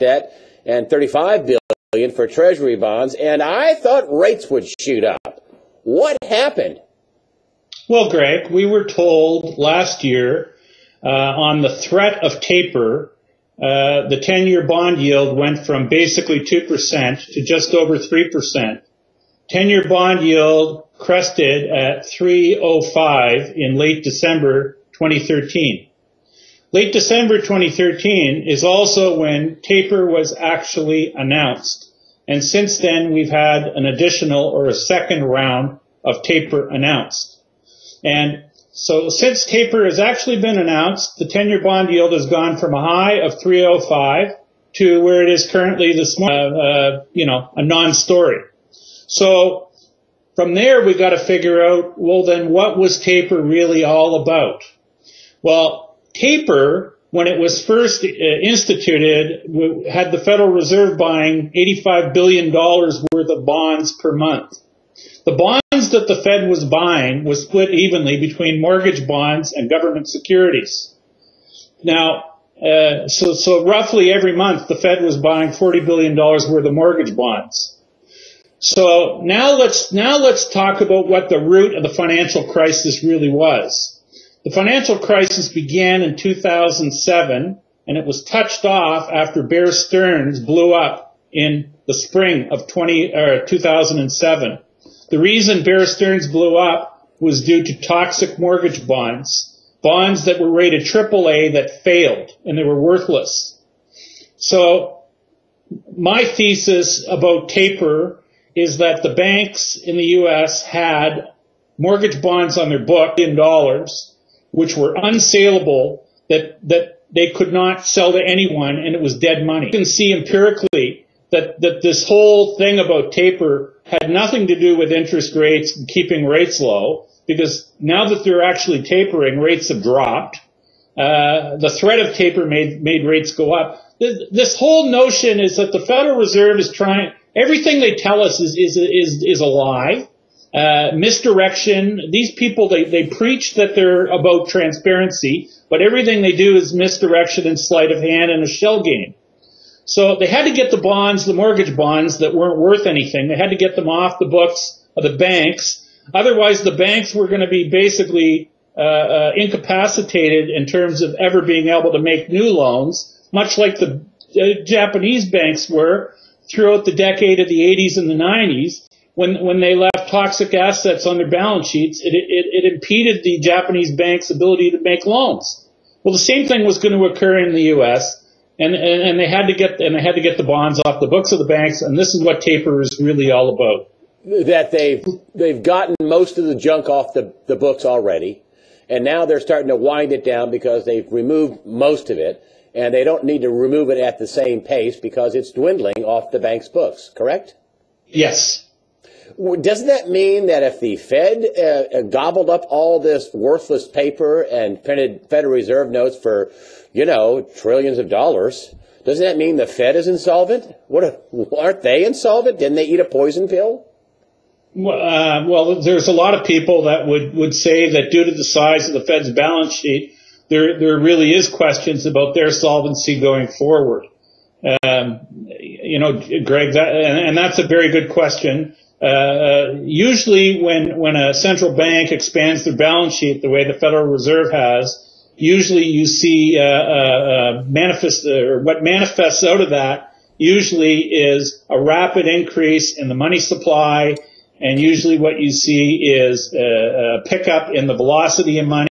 debt and $35 billion for Treasury bonds, and I thought rates would shoot up. What happened? Well, Greg, we were told last year on the threat of taper, the 10-year bond yield went from basically 2% to just over 3%. 10-year bond yield crested at 3.05 in late December 2013. Late December 2013 is also when taper was actually announced. And since then, we've had an additional or a second round of taper announced. And so since taper has actually been announced, the 10-year bond yield has gone from a high of 3.05 to where it is currently this morning, a non-story. So from there, we got to figure out, well, then what was taper really all about? Well, taper, when it was first instituted, had the Federal Reserve buying $85 billion worth of bonds per month. The bonds that the Fed was buying was split evenly between mortgage bonds and government securities. Now, so roughly every month, the Fed was buying $40 billion worth of mortgage bonds. So now let's talk about what the root of the financial crisis really was. The financial crisis began in 2007, and it was touched off after Bear Stearns blew up in the spring of 2007. The reason Bear Stearns blew up was due to toxic mortgage bonds that were rated AAA that failed, and they were worthless. So my thesis about taper is that the banks in the U.S. had mortgage bonds on their book in dollars, which were unsaleable, that they could not sell to anyone, and it was dead money. You can see empirically that this whole thing about taper had nothing to do with interest rates and keeping rates low, because now that they're actually tapering, rates have dropped. The threat of taper made rates go up. This whole notion is that the Federal Reserve is trying, everything they tell us is a lie. Misdirection. These people, they preach that they're about transparency, but everything they do is misdirection and sleight of hand and a shell game. So they had to get the bonds, the mortgage bonds that weren't worth anything. They had to get them off the books of the banks. Otherwise, the banks were going to be basically incapacitated in terms of ever being able to make new loans, much like the Japanese banks were throughout the decade of the 80s and the 90s. When they left toxic assets on their balance sheets, it impeded the Japanese banks' ability to make loans. Well, the same thing was going to occur in the U.S., and they had to get the bonds off the books of the banks, and this is what taper is really all about. That they've gotten most of the junk off the books already, and now they're starting to wind it down because they've removed most of it, and they don't need to remove it at the same pace because it's dwindling off the bank's books, correct? Yes. Doesn't that mean that if the Fed gobbled up all this worthless paper and printed Federal Reserve notes for, trillions of dollars, doesn't that mean the Fed is insolvent? Aren't they insolvent? Didn't they eat a poison pill? Well, there's a lot of people that would say that due to the size of the Fed's balance sheet, there really is questions about their solvency going forward. Greg, and that's a very good question. Usually when a central bank expands their balance sheet the way the Federal Reserve has, usually you see what manifests out of that usually is a rapid increase in the money supply, and usually what you see is a pickup in the velocity of money.